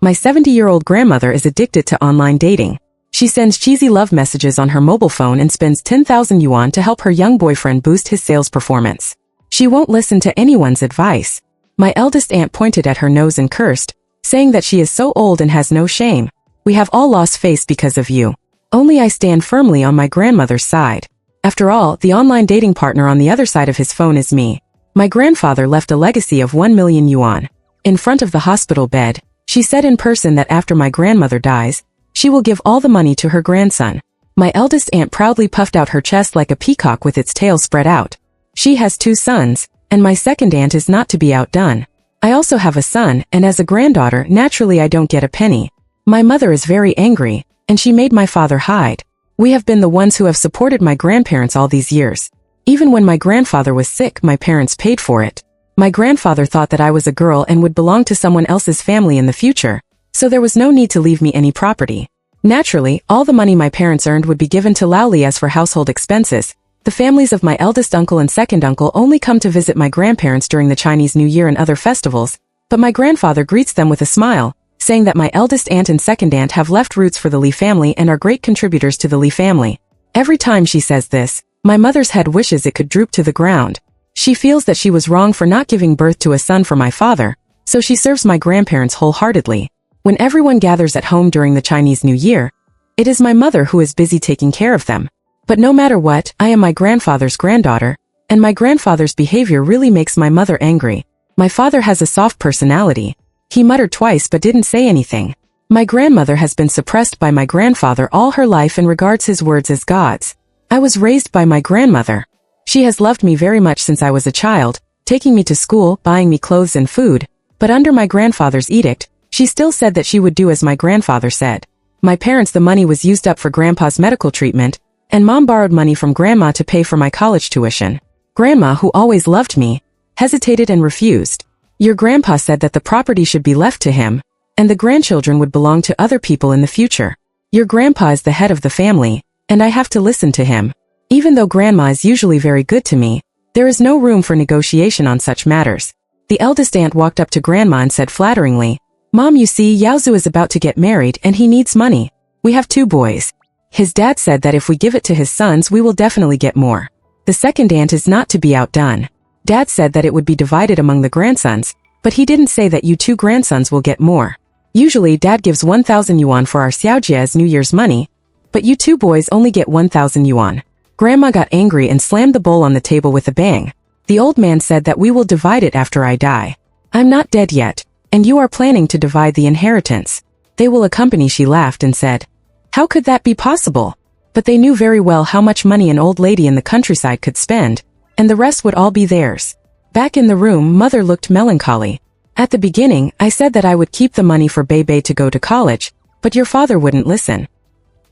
My 70-year-old grandmother is addicted to online dating. She sends cheesy love messages on her mobile phone and spends 10,000 yuan to help her young boyfriend boost his sales performance. She won't listen to anyone's advice. My eldest aunt pointed at her nose and cursed, saying that she is so old and has no shame. We have all lost face because of you. Only I stand firmly on my grandmother's side. After all, the online dating partner on the other side of his phone is me. My grandfather left a legacy of 1 million yuan. In front of the hospital bed, she said in person that after my grandmother dies, she will give all the money to her grandson. My eldest aunt proudly puffed out her chest like a peacock with its tail spread out. She has 2 sons, and my second aunt is not to be outdone. I also have a son, and as a granddaughter, naturally I don't get a penny. My mother is very angry, and she made my father hide. We have been the ones who have supported my grandparents all these years. Even when my grandfather was sick, my parents paid for it. My grandfather thought that I was a girl and would belong to someone else's family in the future, so there was no need to leave me any property. Naturally, all the money my parents earned would be given to Laoli as for household expenses. The families of my eldest uncle and second uncle only come to visit my grandparents during the Chinese New Year and other festivals, but my grandfather greets them with a smile, saying that my eldest aunt and second aunt have left roots for the Li family and are great contributors to the Li family. Every time she says this, my mother's head wishes it could droop to the ground. She feels that she was wrong for not giving birth to a son for my father, so she serves my grandparents wholeheartedly. When everyone gathers at home during the Chinese New Year, it is my mother who is busy taking care of them. But no matter what, I am my grandfather's granddaughter, and my grandfather's behavior really makes my mother angry. My father has a soft personality. He muttered twice but didn't say anything. My grandmother has been suppressed by my grandfather all her life and regards his words as gods. I was raised by my grandmother. She has loved me very much since I was a child, taking me to school, buying me clothes and food, but under my grandfather's edict, she still said that she would do as my grandfather said. My parents, the money was used up for grandpa's medical treatment, and mom borrowed money from grandma to pay for my college tuition. Grandma, who always loved me, hesitated and refused. Your grandpa said that the property should be left to him, and the grandchildren would belong to other people in the future. Your grandpa is the head of the family, and I have to listen to him. Even though grandma is usually very good to me, there is no room for negotiation on such matters. The eldest aunt walked up to grandma and said flatteringly, "Mom, you see, Yaozu is about to get married and he needs money. We have 2 boys. His dad said that if we give it to his sons, we will definitely get more. The second aunt is not to be outdone. Dad said that it would be divided among the grandsons, but he didn't say that you 2 grandsons will get more. Usually dad gives 1,000 yuan for our xiaojie as New Year's money, but you 2 boys only get 1,000 yuan. Grandma got angry and slammed the bowl on the table with a bang. The old man said that we will divide it after I die. I'm not dead yet, and you are planning to divide the inheritance. They will accompany. She laughed and said, "How could that be possible?" But they knew very well how much money an old lady in the countryside could spend, and the rest would all be theirs. Back in the room, mother looked melancholy. At the beginning, I said that I would keep the money for Bebe to go to college, but your father wouldn't listen.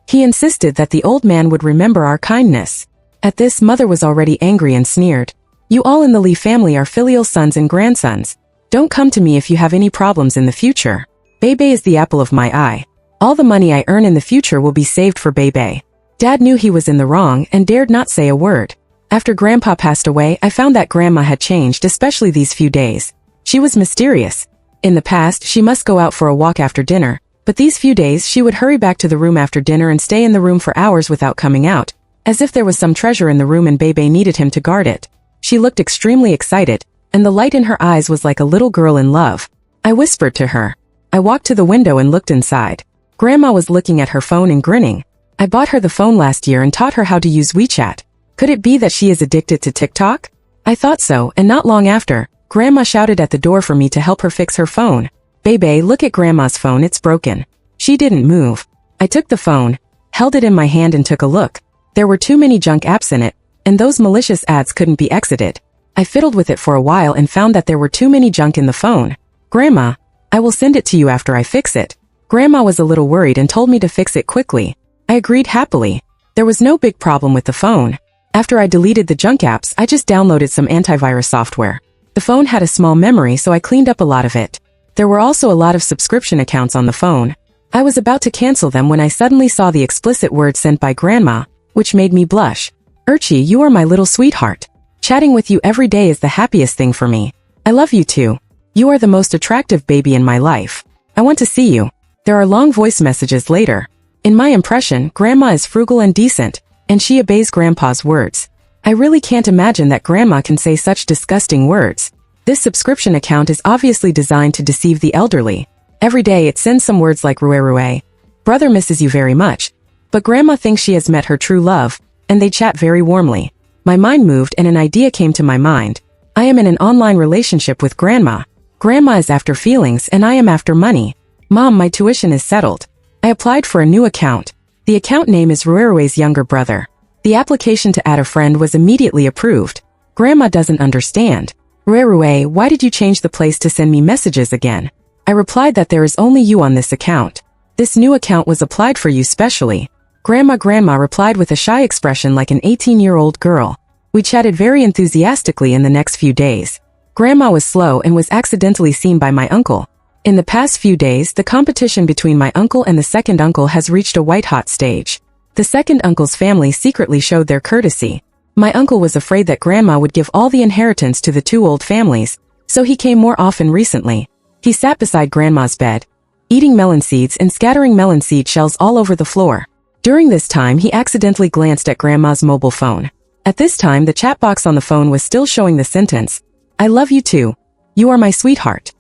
He insisted that the old man would remember our kindness. At this, mother was already angry and sneered. You all in the Li family are filial sons and grandsons. Don't come to me if you have any problems in the future. Bebe is the apple of my eye. All the money I earn in the future will be saved for Bebe. Dad knew he was in the wrong and dared not say a word. After Grandpa passed away, I found that Grandma had changed, especially these few days. She was mysterious. In the past, she must go out for a walk after dinner, but these few days she would hurry back to the room after dinner and stay in the room for hours without coming out, as if there was some treasure in the room and Bebe needed him to guard it. She looked extremely excited, and the light in her eyes was like a little girl in love. I whispered to her. I walked to the window and looked inside. Grandma was looking at her phone and grinning. I bought her the phone last year and taught her how to use WeChat. Could it be that she is addicted to TikTok? I thought so, and not long after, Grandma shouted at the door for me to help her fix her phone. Bebe, look at Grandma's phone, it's broken. She didn't move. I took the phone, held it in my hand and took a look. There were too many junk apps in it, and those malicious ads couldn't be exited. I fiddled with it for a while and found that there were too many junk in the phone. Grandma, I will send it to you after I fix it. Grandma was a little worried and told me to fix it quickly. I agreed happily. There was no big problem with the phone. After I deleted the junk apps, I just downloaded some antivirus software. The phone had a small memory, so I cleaned up a lot of it. There were also a lot of subscription accounts on the phone. I was about to cancel them when I suddenly saw the explicit words sent by Grandma, which made me blush. Urchi, you are my little sweetheart. Chatting with you every day is the happiest thing for me. I love you too. You are the most attractive baby in my life. I want to see you. There are long voice messages later. In my impression, Grandma is frugal and decent, and she obeys Grandpa's words. I really can't imagine that Grandma can say such disgusting words. This subscription account is obviously designed to deceive the elderly. Every day it sends some words like "Rue. Brother misses you very much." But Grandma thinks she has met her true love, and they chat very warmly. My mind moved and an idea came to my mind. I am in an online relationship with Grandma. Grandma is after feelings and I am after money. Mom, my tuition is settled. I applied for a new account. The account name is Ruerue's younger brother. The application to add a friend was immediately approved. Grandma doesn't understand. "Ruerue, why did you change the place to send me messages again?" I replied that there is only you on this account. This new account was applied for you specially. Grandma replied with a shy expression like an 18-year-old girl. We chatted very enthusiastically in the next few days. Grandma was slow and was accidentally seen by my uncle. In the past few days, the competition between my uncle and the second uncle has reached a white-hot stage. The second uncle's family secretly showed their courtesy. My uncle was afraid that Grandma would give all the inheritance to the two old families, so he came more often recently. He sat beside Grandma's bed, eating melon seeds and scattering melon seed shells all over the floor. During this time, he accidentally glanced at Grandma's mobile phone. At this time, the chat box on the phone was still showing the sentence, "I love you too. You are my sweetheart."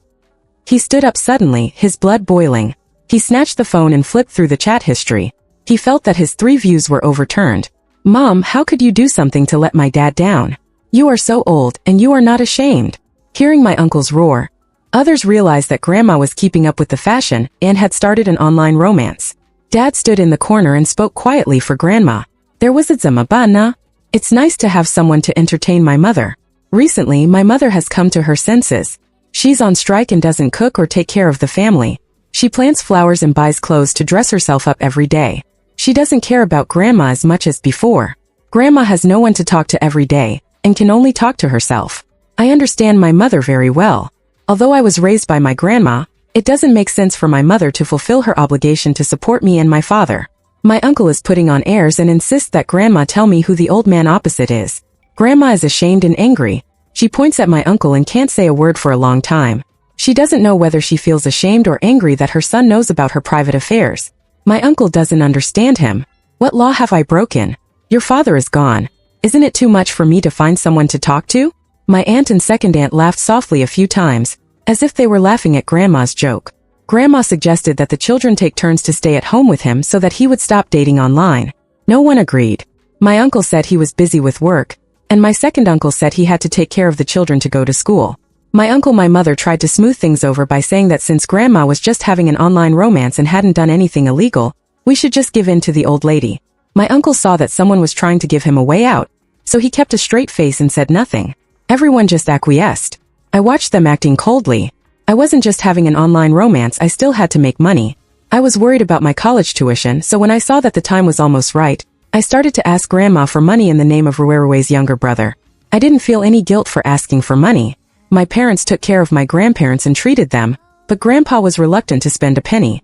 He stood up suddenly, his blood boiling. He snatched the phone and flipped through the chat history. He felt that his 3 views were overturned. "Mom, how could you do something to let my dad down? You are so old, and you are not ashamed." Hearing my uncle's roar, others realized that Grandma was keeping up with the fashion and had started an online romance. Dad stood in the corner and spoke quietly for Grandma. "There was a zamabana. It's nice to have someone to entertain my mother. Recently, my mother has come to her senses. She's on strike and doesn't cook or take care of the family. She plants flowers and buys clothes to dress herself up every day. She doesn't care about Grandma as much as before. Grandma has no one to talk to every day, and can only talk to herself. I understand my mother very well. Although I was raised by my grandma, it doesn't make sense for my mother to fulfill her obligation to support me and my father. My uncle is putting on airs and insists that Grandma tell me who the old man opposite is. Grandma is ashamed and angry. She points at my uncle and can't say a word for a long time. She doesn't know whether she feels ashamed or angry that her son knows about her private affairs. My uncle doesn't understand him. What law have I broken? Your father is gone. Isn't it too much for me to find someone to talk to? My aunt and second aunt laughed softly a few times, as if they were laughing at Grandma's joke. Grandma suggested that the children take turns to stay at home with him so that he would stop dating online. No one agreed. My uncle said he was busy with work, and my second uncle said he had to take care of the children to go to school. My mother tried to smooth things over by saying that since Grandma was just having an online romance and hadn't done anything illegal, we should just give in to the old lady. My uncle saw that someone was trying to give him a way out, so he kept a straight face and said nothing. Everyone just acquiesced. I watched them acting coldly. I wasn't just having an online romance, I still had to make money. I was worried about my college tuition, so when I saw that the time was almost right, I started to ask Grandma for money in the name of Ruerue's younger brother. I didn't feel any guilt for asking for money. My parents took care of my grandparents and treated them, but Grandpa was reluctant to spend a penny.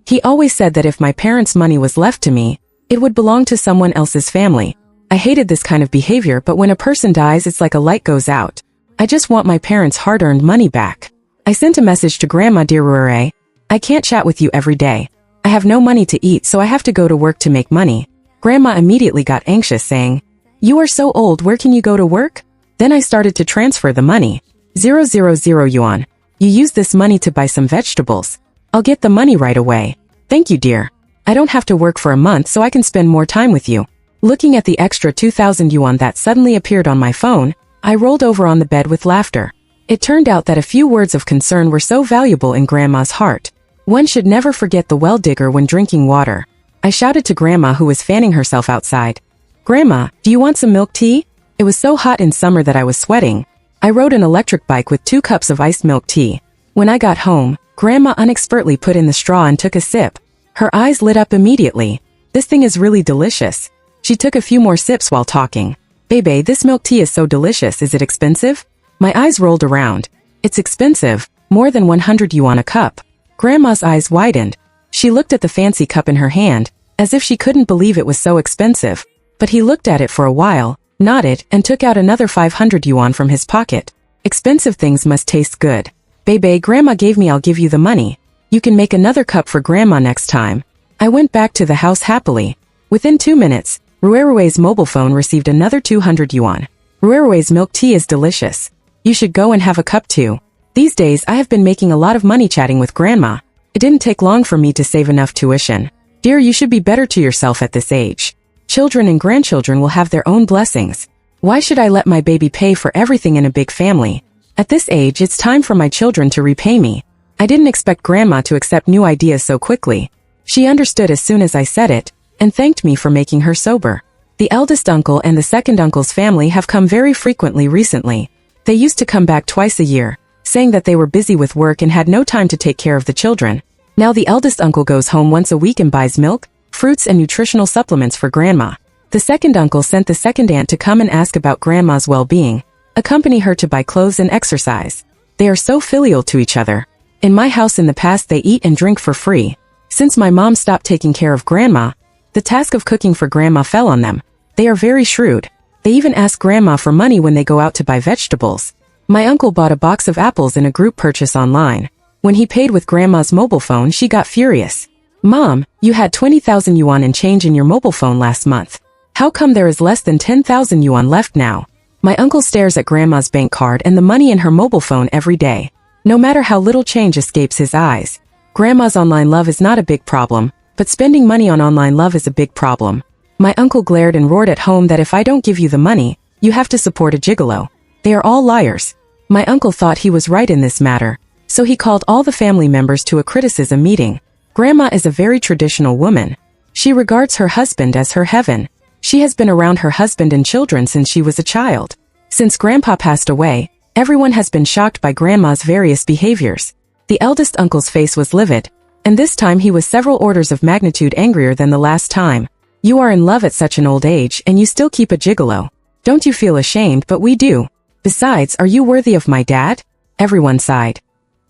He always said that if my parents' money was left to me, it would belong to someone else's family. I hated this kind of behavior, but when a person dies, it's like a light goes out. I just want my parents' hard-earned money back. I sent a message to Grandma, "Dear Rure, I can't chat with you every day. I have no money to eat, so I have to go to work to make money." Grandma immediately got anxious, saying, "You are so old, where can you go to work?" Then I started to transfer the money. 000 yuan. You use this money to buy some vegetables. I'll get the money right away. Thank you, dear. I don't have to work for a month, so I can spend more time with you. Looking at the extra 2,000 yuan that suddenly appeared on my phone, I rolled over on the bed with laughter. It turned out that a few words of concern were so valuable in Grandma's heart. One should never forget the well digger when drinking water. I shouted to Grandma, who was fanning herself outside. "Grandma, do you want some milk tea?" It was so hot in summer that I was sweating. I rode an electric bike with 2 cups of iced milk tea. When I got home, Grandma unexpertly put in the straw and took a sip. Her eyes lit up immediately. "This thing is really delicious." She took a few more sips while talking. "Baby, this milk tea is so delicious, is it expensive?" My eyes rolled around. "It's expensive, more than 100 yuan a cup." Grandma's eyes widened. She looked at the fancy cup in her hand, as if she couldn't believe it was so expensive. But he looked at it for a while, nodded, and took out another 500 yuan from his pocket. "Expensive things must taste good. Baby, Grandma gave me, I'll give you the money." You can make another cup for Grandma next time. I went back to the house happily. Within 2 minutes, Ruerue's mobile phone received another 200 yuan. Ruerue's milk tea is delicious. You should go and have a cup too. These days I have been making a lot of money chatting with Grandma. It didn't take long for me to save enough tuition. Dear, you should be better to yourself at this age. Children and grandchildren will have their own blessings. Why should I let my baby pay for everything in a big family? At this age, it's time for my children to repay me. I didn't expect Grandma to accept new ideas so quickly. She understood as soon as I said it, and thanked me for making her sober. The eldest uncle and the second uncle's family have come very frequently recently. They used to come back twice a year, saying that they were busy with work and had no time to take care of the children. Now the eldest uncle goes home once a week and buys milk, fruits and nutritional supplements for Grandma. The second uncle sent the second aunt to come and ask about Grandma's well-being, accompany her to buy clothes and exercise. They are so filial to each other. In my house in the past they eat and drink for free. Since my mom stopped taking care of Grandma, the task of cooking for Grandma fell on them. They are very shrewd. They even ask Grandma for money when they go out to buy vegetables. My uncle bought a box of apples in a group purchase online. When he paid with Grandma's mobile phone, she got furious. Mom, you had 20,000 yuan in change in your mobile phone last month. How come there is less than 10,000 yuan left now? My uncle stares at Grandma's bank card and the money in her mobile phone every day. No matter how little change escapes his eyes. Grandma's online love is not a big problem, but spending money on online love is a big problem. My uncle glared and roared at home that if I don't give you the money, you have to support a gigolo. They are all liars. My uncle thought he was right in this matter, so he called all the family members to a criticism meeting. Grandma is a very traditional woman. She regards her husband as her heaven. She has been around her husband and children since she was a child. Since Grandpa passed away, everyone has been shocked by Grandma's various behaviors. The eldest uncle's face was livid, and this time he was several orders of magnitude angrier than the last time. You are in love at such an old age and you still keep a gigolo. Don't you feel ashamed? But we do. Besides, are you worthy of my dad? Everyone sighed.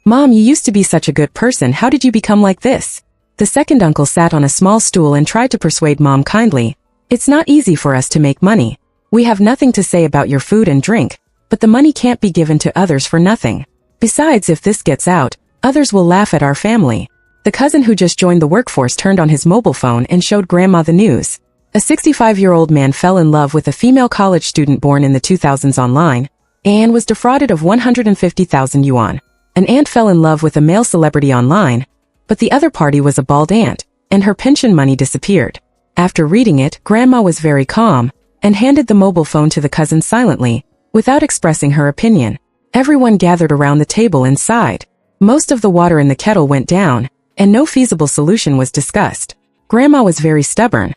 Mom, you used to be such a good person. How did you become like this? The second uncle sat on a small stool and tried to persuade Mom kindly. It's not easy for us to make money. We have nothing to say about your food and drink, but the money can't be given to others for nothing. Besides, if this gets out, others will laugh at our family. The cousin who just joined the workforce turned on his mobile phone and showed Grandma the news. A 65-year-old man fell in love with a female college student born in the 2000s online, and was defrauded of 150,000 yuan. An aunt fell in love with a male celebrity online, but the other party was a bald aunt, and her pension money disappeared. After reading it, Grandma was very calm, and handed the mobile phone to the cousin silently, without expressing her opinion. Everyone gathered around the table and sighed. Most of the water in the kettle went down, and no feasible solution was discussed. Grandma was very stubborn.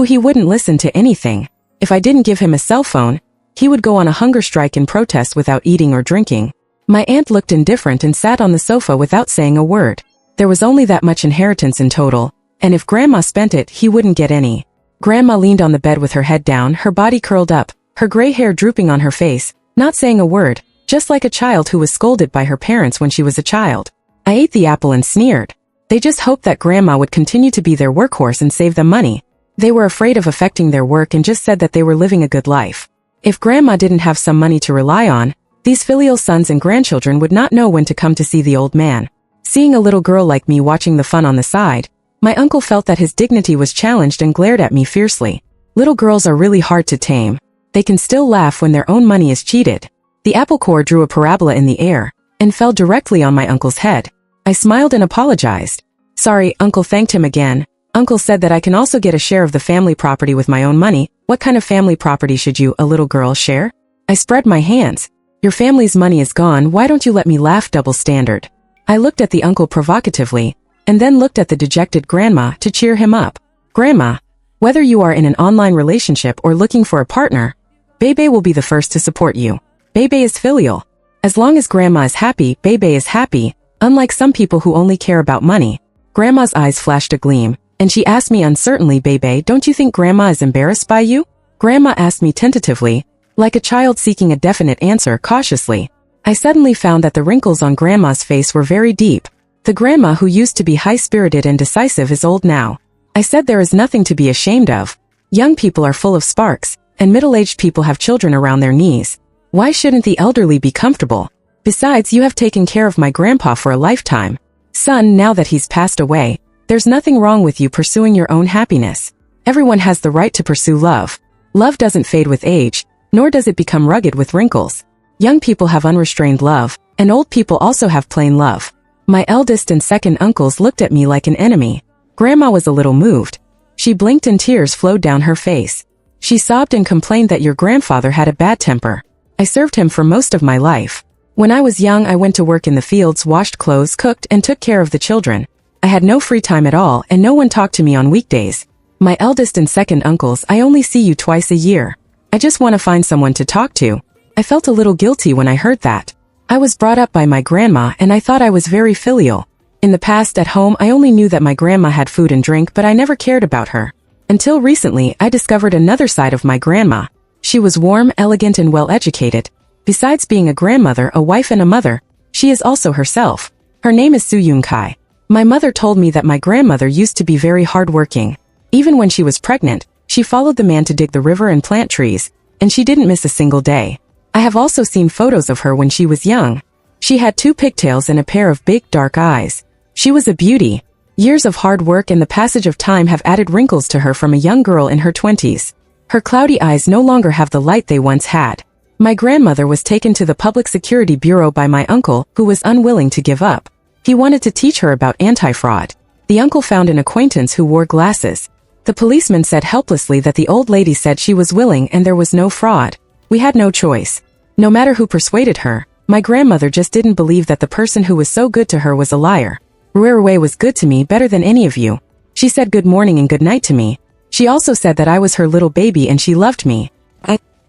He wouldn't listen to anything. If I didn't give him a cell phone, he would go on a hunger strike in protest without eating or drinking. My aunt looked indifferent and sat on the sofa without saying a word. There was only that much inheritance in total, and if Grandma spent it, he wouldn't get any. Grandma leaned on the bed with her head down, her body curled up, her gray hair drooping on her face, not saying a word, just like a child who was scolded by her parents when she was a child. I ate the apple and sneered. They just hoped that Grandma would continue to be their workhorse and save them money. They were afraid of affecting their work and just said that they were living a good life. If Grandma didn't have some money to rely on, these filial sons and grandchildren would not know when to come to see the old man. Seeing a little girl like me watching the fun on the side, my uncle felt that his dignity was challenged and glared at me fiercely. Little girls are really hard to tame. They can still laugh when their own money is cheated. The apple core drew a parabola in the air, and fell directly on my uncle's head. I smiled and apologized. Sorry, Uncle thanked him again. Uncle said that I can also get a share of the family property with my own money. What kind of family property should you, a little girl, share? I spread my hands. Your family's money is gone, why don't you let me laugh? Double standard. I looked at the uncle provocatively, and then looked at the dejected Grandma to cheer him up. Grandma, whether you are in an online relationship or looking for a partner, Bebe will be the first to support you. Bebe is filial. As long as Grandma is happy, Bebe is happy, unlike some people who only care about money. Grandma's eyes flashed a gleam, and she asked me uncertainly, Bebe, don't you think Grandma is embarrassed by you? Grandma asked me tentatively, like a child seeking a definite answer cautiously. I suddenly found that the wrinkles on Grandma's face were very deep. The Grandma who used to be high-spirited and decisive is old now. I said there is nothing to be ashamed of. Young people are full of sparks, and middle-aged people have children around their knees. Why shouldn't the elderly be comfortable? Besides, you have taken care of my grandpa for a lifetime. "Son, now that he's passed away, there's nothing wrong with you pursuing your own happiness. Everyone has the right to pursue love. Love doesn't fade with age, nor does it become rugged with wrinkles. Young people have unrestrained love, and old people also have plain love." My eldest and second uncles looked at me like an enemy. Grandma was a little moved. She blinked and tears flowed down her face. She sobbed and complained that your grandfather had a bad temper. "I served him for most of my life. When I was young, I went to work in the fields, washed clothes, cooked, and took care of the children. I had no free time at all, and no one talked to me on weekdays. My eldest and second uncles, I only see you twice a year. I just want to find someone to talk to." I felt a little guilty when I heard that. I was brought up by my grandma, and I thought I was very filial. In the past, at home, I only knew that my grandma had food and drink, but I never cared about her. Until recently, I discovered another side of my grandma. She was warm, elegant, and well-educated. Besides being a grandmother, a wife, and a mother, she is also herself. Her name is Su Yun Kai. My mother told me that my grandmother used to be very hardworking. Even when she was pregnant, she followed the man to dig the river and plant trees, and she didn't miss a single day. I have also seen photos of her when she was young. She had 2 pigtails and a pair of big, dark eyes. She was a beauty. Years of hard work and the passage of time have added wrinkles to her from a young girl in her 20s. Her cloudy eyes no longer have the light they once had. My grandmother was taken to the Public Security Bureau by my uncle, who was unwilling to give up. He wanted to teach her about anti-fraud. The uncle found an acquaintance who wore glasses. The policeman said helplessly that the old lady said she was willing and there was no fraud. We had no choice. No matter who persuaded her, my grandmother just didn't believe that the person who was so good to her was a liar. Ruerue was good to me, better than any of you. She said good morning and good night to me. She also said that I was her little baby and she loved me.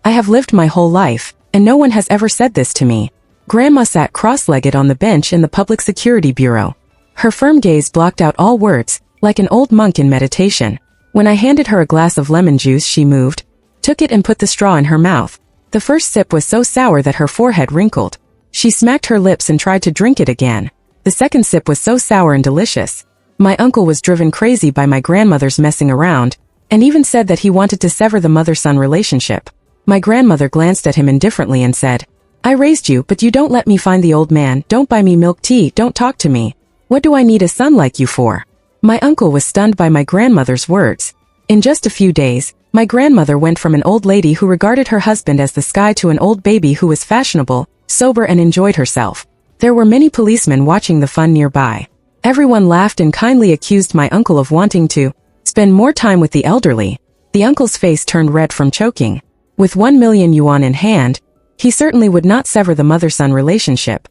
I have lived my whole life, and no one has ever said this to me. Grandma sat cross-legged on the bench in the Public Security Bureau. Her firm gaze blocked out all words, like an old monk in meditation. When I handed her a glass of lemon juice, she moved, took it and put the straw in her mouth. The first sip was so sour that her forehead wrinkled. She smacked her lips and tried to drink it again. The second sip was so sour and delicious. My uncle was driven crazy by my grandmother's messing around, and even said that he wanted to sever the mother-son relationship. My grandmother glanced at him indifferently and said, "I raised you, but you don't let me find the old man, don't buy me milk tea, don't talk to me. What do I need a son like you for?" My uncle was stunned by my grandmother's words. In just a few days, my grandmother went from an old lady who regarded her husband as the sky to an old baby who was fashionable, sober, and enjoyed herself. There were many policemen watching the fun nearby. Everyone laughed and kindly accused my uncle of wanting to spend more time with the elderly. The uncle's face turned red from choking. With 1 million yuan in hand, he certainly would not sever the mother-son relationship.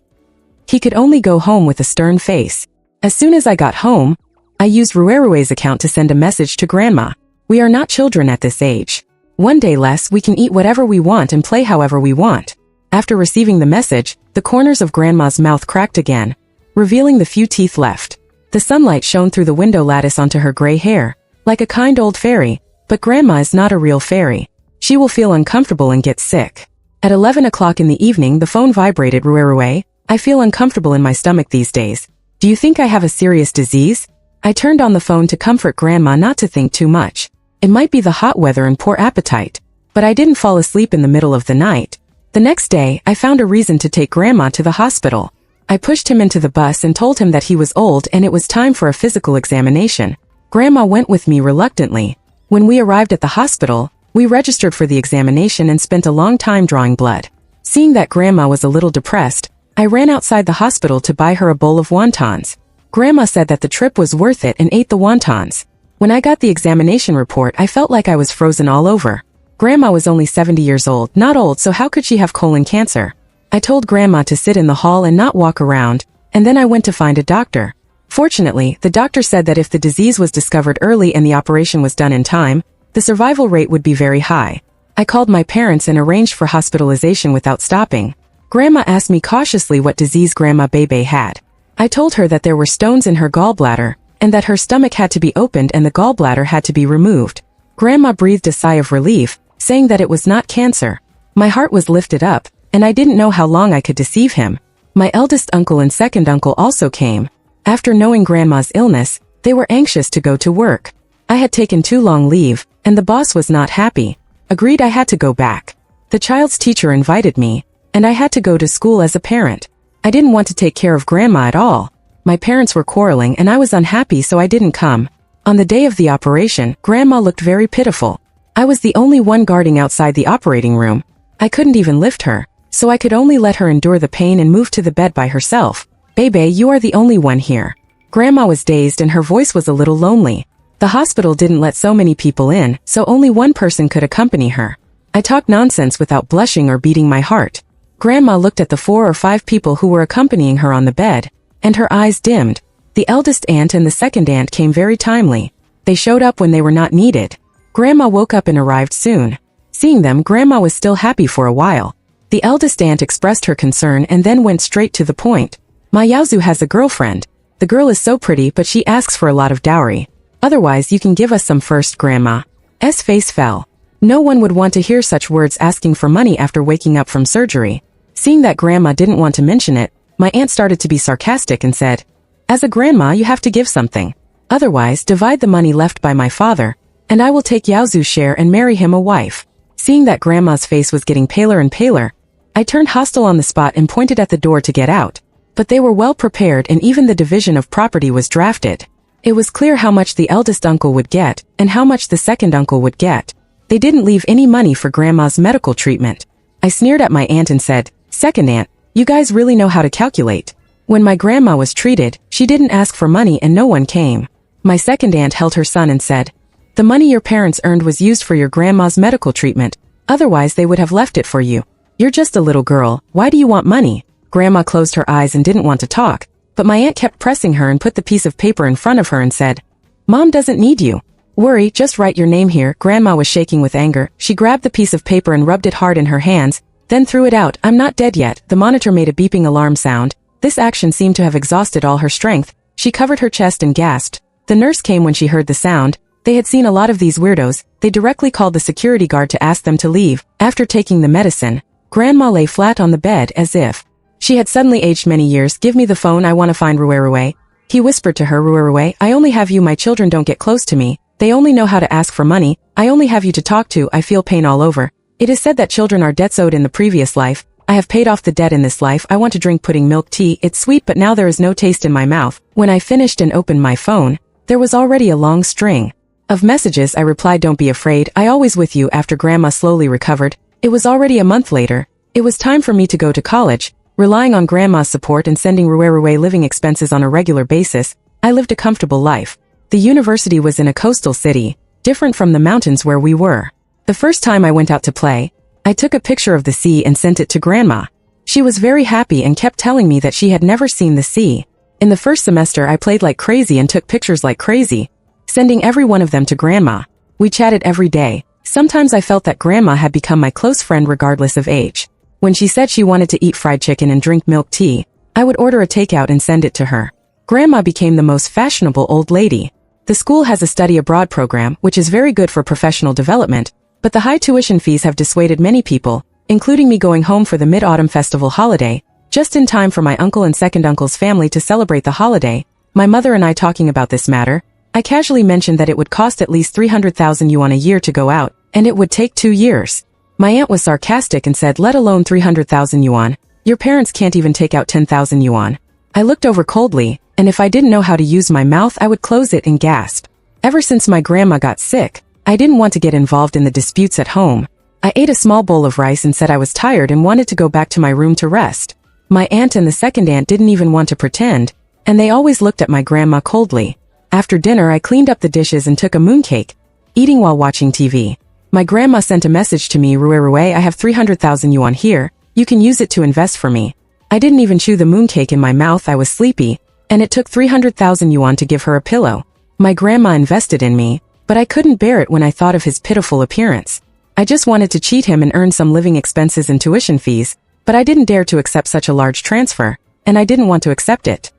He could only go home with a stern face. As soon as I got home, I used Ruerue's account to send a message to Grandma. "We are not children at this age. One day less, we can eat whatever we want and play however we want." After receiving the message, the corners of Grandma's mouth cracked again, revealing the few teeth left. The sunlight shone through the window lattice onto her gray hair, like a kind old fairy, but Grandma is not a real fairy. She will feel uncomfortable and get sick. At 11 o'clock in the evening, the phone vibrated. "Ruerue, I feel uncomfortable in my stomach these days. Do you think I have a serious disease?" I turned on the phone to comfort Grandma not to think too much. It might be the hot weather and poor appetite, but I didn't fall asleep in the middle of the night. The next day, I found a reason to take Grandma to the hospital. I pushed him into the bus and told him that he was old and it was time for a physical examination. Grandma went with me reluctantly. When we arrived at the hospital, we registered for the examination and spent a long time drawing blood. Seeing that Grandma was a little depressed, I ran outside the hospital to buy her a bowl of wontons. Grandma said that the trip was worth it and ate the wontons. When I got the examination report, I felt like I was frozen all over. Grandma was only 70 years old, not old, so how could she have colon cancer? I told Grandma to sit in the hall and not walk around, and then I went to find a doctor. Fortunately, the doctor said that if the disease was discovered early and the operation was done in time, the survival rate would be very high. I called my parents and arranged for hospitalization without stopping. Grandma asked me cautiously what disease Grandma Bebe had. I told her that there were stones in her gallbladder, and that her stomach had to be opened and the gallbladder had to be removed. Grandma breathed a sigh of relief, saying that it was not cancer. My heart was lifted up, and I didn't know how long I could deceive him. My eldest uncle and second uncle also came. After knowing Grandma's illness, they were anxious to go to work. I had taken too long leave, and the boss was not happy. Agreed I had to go back. The child's teacher invited me, and I had to go to school as a parent. I didn't want to take care of Grandma at all. My parents were quarreling and I was unhappy, so I didn't come. On the day of the operation, Grandma looked very pitiful. I was the only one guarding outside the operating room. I couldn't even lift her, so I could only let her endure the pain and move to the bed by herself. Bebe, you are the only one here. Grandma was dazed and her voice was a little lonely. The hospital didn't let so many people in, so only one person could accompany her. I talked nonsense without blushing or beating my heart. Grandma looked at the 4 or 5 people who were accompanying her on the bed, and her eyes dimmed. The eldest aunt and the second aunt came very timely. They showed up when they were not needed. Grandma woke up and arrived soon. Seeing them, Grandma was still happy for a while. The eldest aunt expressed her concern and then went straight to the point. My Yaozu has a girlfriend. The girl is so pretty, but she asks for a lot of dowry. Otherwise you can give us some first. Grandma's face fell. No one would want to hear such words, asking for money after waking up from surgery. Seeing that Grandma didn't want to mention it, my aunt started to be sarcastic and said, "As a grandma you have to give something. Otherwise divide the money left by my father, and I will take Yaozu's share and marry him a wife." Seeing that Grandma's face was getting paler and paler, I turned hostile on the spot and pointed at the door to get out. But they were well prepared and even the division of property was drafted. It was clear how much the eldest uncle would get and how much the second uncle would get. They didn't leave any money for Grandma's medical treatment. I sneered at my aunt and said, "Second aunt, you guys really know how to calculate. When my grandma was treated, she didn't ask for money and no one came." My second aunt held her son and said, "The money your parents earned was used for your grandma's medical treatment. Otherwise they would have left it for you. You're just a little girl, why do you want money?" Grandma closed her eyes and didn't want to talk, but my aunt kept pressing her and put the piece of paper in front of her and said, "Mom doesn't need you. Worry, just write your name here." Grandma was shaking with anger. She grabbed the piece of paper and rubbed it hard in her hands, then threw it out. "I'm not dead yet." The monitor made a beeping alarm sound. This action seemed to have exhausted all her strength. She covered her chest and gasped. The nurse came when she heard the sound. They had seen a lot of these weirdos. They directly called the security guard to ask them to leave. After taking the medicine, Grandma lay flat on the bed as if she had suddenly aged many years. "Give me the phone, I want to find Ruerue." He whispered to her, "Ruerue, I only have you. My children don't get close to me. They only know how to ask for money. I only have you to talk to. I feel pain all over. It is said that children are debts owed in the previous life. I have paid off the debt in this life. I want to drink pudding milk tea. It's sweet, but now there is no taste in my mouth." When I finished and opened my phone, there was already a long string of messages. I replied, "Don't be afraid, I always with you." After Grandma slowly recovered, it was already a month later. It was time for me to go to college. Relying on Grandma's support and sending Ruerue living expenses on a regular basis, I lived a comfortable life. The university was in a coastal city, different from the mountains where we were. The first time I went out to play, I took a picture of the sea and sent it to Grandma. She was very happy and kept telling me that she had never seen the sea. In the first semester I played like crazy and took pictures like crazy, sending every one of them to Grandma. We chatted every day. Sometimes I felt that Grandma had become my close friend regardless of age. When she said she wanted to eat fried chicken and drink milk tea, I would order a takeout and send it to her. Grandma became the most fashionable old lady. The school has a study abroad program, which is very good for professional development, but the high tuition fees have dissuaded many people, including me, going home for the Mid-Autumn Festival holiday, just in time for my uncle and second uncle's family to celebrate the holiday. My mother and I talking about this matter, I casually mentioned that it would cost at least 300,000 yuan a year to go out, and it would take 2 years. My aunt was sarcastic and said, "Let alone 300,000 yuan. Your parents can't even take out 10,000 yuan." I looked over coldly, and if I didn't know how to use my mouth I would close it and gasp. Ever since my grandma got sick, I didn't want to get involved in the disputes at home. I ate a small bowl of rice and said I was tired and wanted to go back to my room to rest. My aunt and the second aunt didn't even want to pretend, and they always looked at my grandma coldly. After dinner I cleaned up the dishes and took a mooncake, eating while watching TV. My grandma sent a message to me, "Ruerue, I have 300,000 yuan here, you can use it to invest for me." I didn't even chew the mooncake in my mouth, I was sleepy, and it took 300,000 yuan to give her a pillow. My grandma invested in me, but I couldn't bear it when I thought of his pitiful appearance. I just wanted to cheat him and earn some living expenses and tuition fees, but I didn't dare to accept such a large transfer, and I didn't want to accept it.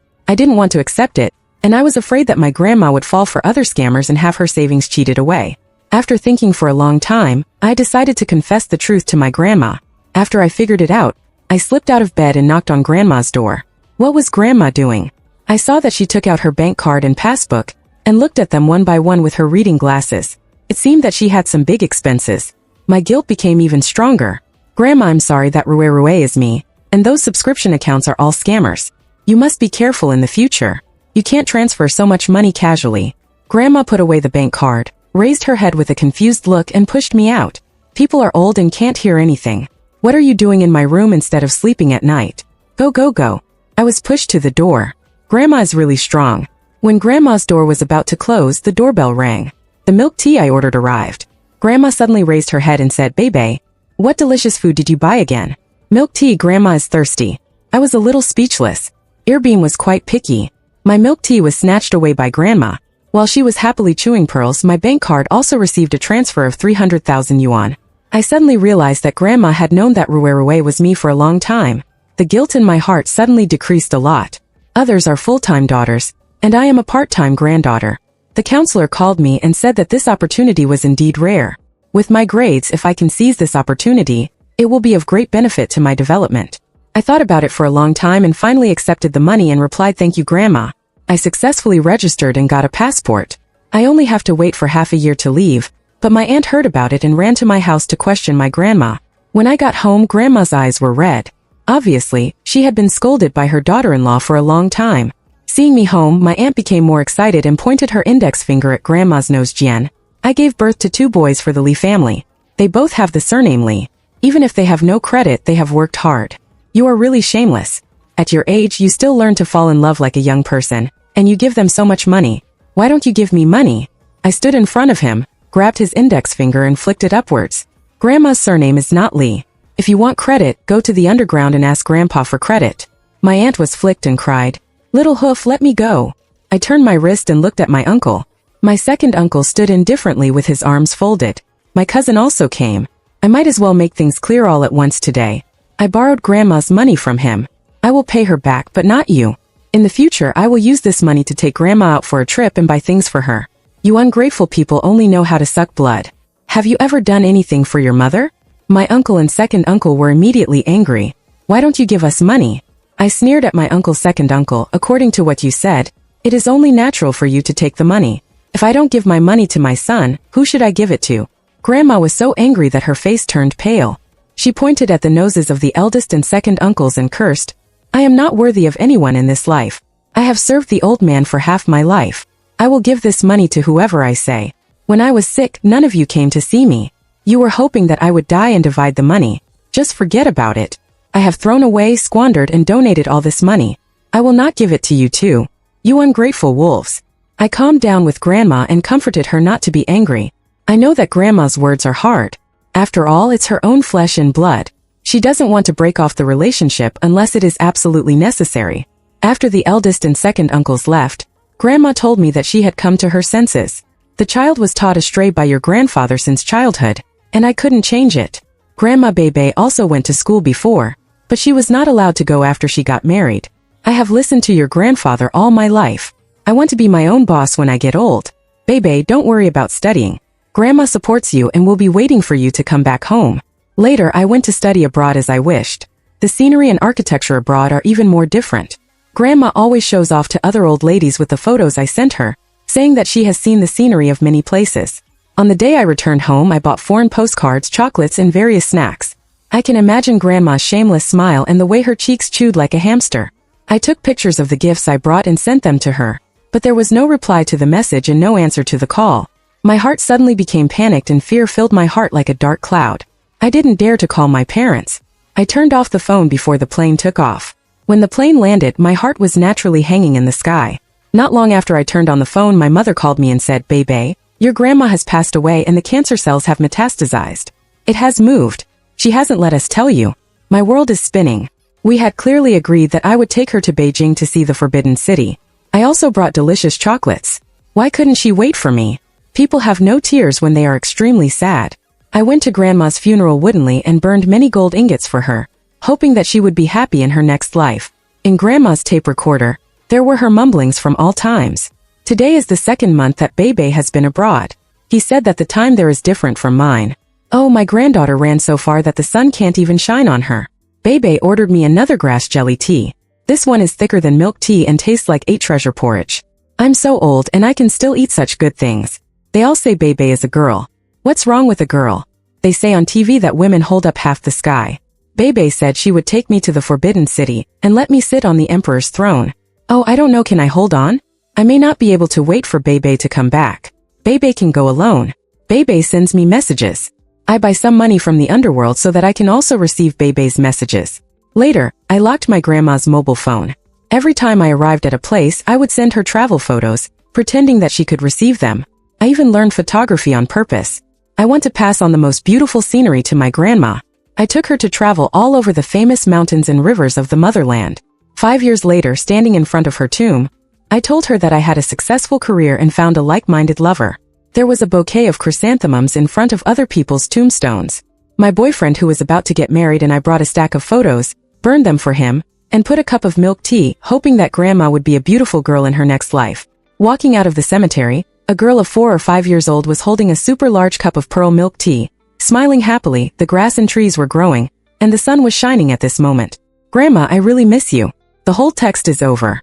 And I was afraid that my grandma would fall for other scammers and have her savings cheated away. After thinking for a long time, I decided to confess the truth to my grandma. After I figured it out, I slipped out of bed and knocked on Grandma's door. What was Grandma doing? I saw that she took out her bank card and passbook, and looked at them one by one with her reading glasses. It seemed that she had some big expenses. My guilt became even stronger. "Grandma, I'm sorry, that Ruerue is me, and those subscription accounts are all scammers. You must be careful in the future. You can't transfer so much money casually. Grandma put away the bank card, raised her head with a confused look and pushed me out. People are old and can't hear anything. What are you doing in my room instead of sleeping at night? Go, go, go. I was pushed to the door. Grandma is really strong. When Grandma's door was about to close, the doorbell rang. The milk tea I ordered arrived. Grandma suddenly raised her head and said, "Bebe, what delicious food did you buy again?" Milk tea. Grandma is thirsty. I was a little speechless. Earbeam was quite picky. My milk tea was snatched away by Grandma. While she was happily chewing pearls, my bank card also received a transfer of 300,000 yuan. I suddenly realized that Grandma had known that Rue was me for a long time. The guilt in my heart suddenly decreased a lot. Others are full-time daughters, and I am a part-time granddaughter. The counselor called me and said that this opportunity was indeed rare. With my grades, if I can seize this opportunity, it will be of great benefit to my development. I thought about it for a long time and finally accepted the money and replied, "Thank you, Grandma." I successfully registered and got a passport. I only have to wait for half a year to leave, but my aunt heard about it and ran to my house to question my grandma. When I got home, Grandma's eyes were red. Obviously, she had been scolded by her daughter-in-law for a long time. Seeing me home, my aunt became more excited and pointed her index finger at Grandma's nose. "Jian, I gave birth to 2 boys for the Li family. They both have the surname Li. Even if they have no credit, they have worked hard. You are really shameless. At your age, you still learn to fall in love like a young person, and you give them so much money. Why don't you give me money?" I stood in front of him, grabbed his index finger and flicked it upwards. "Grandma's surname is not Li. If you want credit, go to the underground and ask Grandpa for credit." My aunt was flicked and cried, "Little hoof, let me go." I turned my wrist and looked at my uncle. My second uncle stood indifferently with his arms folded. My cousin also came. I might as well make things clear all at once today. I borrowed Grandma's money from him. I will pay her back, but not you. In the future, I will use this money to take Grandma out for a trip and buy things for her. You ungrateful people only know how to suck blood. Have you ever done anything for your mother? My uncle and second uncle were immediately angry. "Why don't you give us money?" I sneered at my uncle's second uncle. "According to what you said, it is only natural for you to take the money. If I don't give my money to my son, who should I give it to?" Grandma was so angry that her face turned pale. She pointed at the noses of the eldest and second uncles and cursed, "I am not worthy of anyone in this life. I have served the old man for half my life. I will give this money to whoever I say. When I was sick, none of you came to see me. You were hoping that I would die and divide the money. Just forget about it. I have thrown away, squandered, and donated all this money. I will not give it to you too. You ungrateful wolves." I calmed down with Grandma and comforted her not to be angry. I know that Grandma's words are hard. After all, it's her own flesh and blood. She doesn't want to break off the relationship unless it is absolutely necessary. After the eldest and second uncles left, Grandma told me that she had come to her senses. "The child was taught astray by your grandfather since childhood, and I couldn't change it. Grandma Bebe also went to school before, but she was not allowed to go after she got married. I have listened to your grandfather all my life. I want to be my own boss when I get old. Bebe, don't worry about studying. Grandma supports you and will be waiting for you to come back home." Later, I went to study abroad as I wished. The scenery and architecture abroad are even more different. Grandma always shows off to other old ladies with the photos I sent her, saying that she has seen the scenery of many places. On the day I returned home, I bought foreign postcards, chocolates, and various snacks. I can imagine Grandma's shameless smile and the way her cheeks chewed like a hamster. I took pictures of the gifts I brought and sent them to her, but there was no reply to the message and no answer to the call. My heart suddenly became panicked and fear filled my heart like a dark cloud. I didn't dare to call my parents. I turned off the phone before the plane took off. When the plane landed, my heart was naturally hanging in the sky. Not long after I turned on the phone, my mother called me and said, "Bebe, your grandma has passed away and the cancer cells have metastasized. It has moved. She hasn't let us tell you." My world is spinning. We had clearly agreed that I would take her to Beijing to see the Forbidden City. I also brought delicious chocolates. Why couldn't she wait for me? People have no tears when they are extremely sad. I went to Grandma's funeral woodenly and burned many gold ingots for her, hoping that she would be happy in her next life. In Grandma's tape recorder, there were her mumblings from all times. "Today is the 2nd month that Bebe has been abroad. He said that the time there is different from mine. Oh, my granddaughter ran so far that the sun can't even shine on her. Bebe ordered me another grass jelly tea. This one is thicker than milk tea and tastes like 8 treasure porridge. I'm so old and I can still eat such good things. They all say Bebe is a girl. What's wrong with a girl? They say on TV that women hold up half the sky. Bebe said she would take me to the Forbidden City and let me sit on the Emperor's throne. Oh, I don't know, can I hold on? I may not be able to wait for Bebe to come back. Bebe can go alone. Bebe sends me messages. I buy some money from the underworld so that I can also receive Bebe's messages. Later, I locked my grandma's mobile phone. Every time I arrived at a place, I would send her travel photos, pretending that she could receive them. I even learned photography on purpose. I want to pass on the most beautiful scenery to my grandma. I took her to travel all over the famous mountains and rivers of the motherland. 5 years later, standing in front of her tomb, I told her that I had a successful career and found a like-minded lover. There was a bouquet of chrysanthemums in front of other people's tombstones. My boyfriend, who was about to get married, and I brought a stack of photos, burned them for him, and put a cup of milk tea, hoping that grandma would be a beautiful girl in her next life. Walking out of the cemetery, a girl of 4 or 5 years old was holding a super large cup of pearl milk tea. Smiling happily, the grass and trees were growing, and the sun was shining at this moment. Grandma, I really miss you. The whole text is over.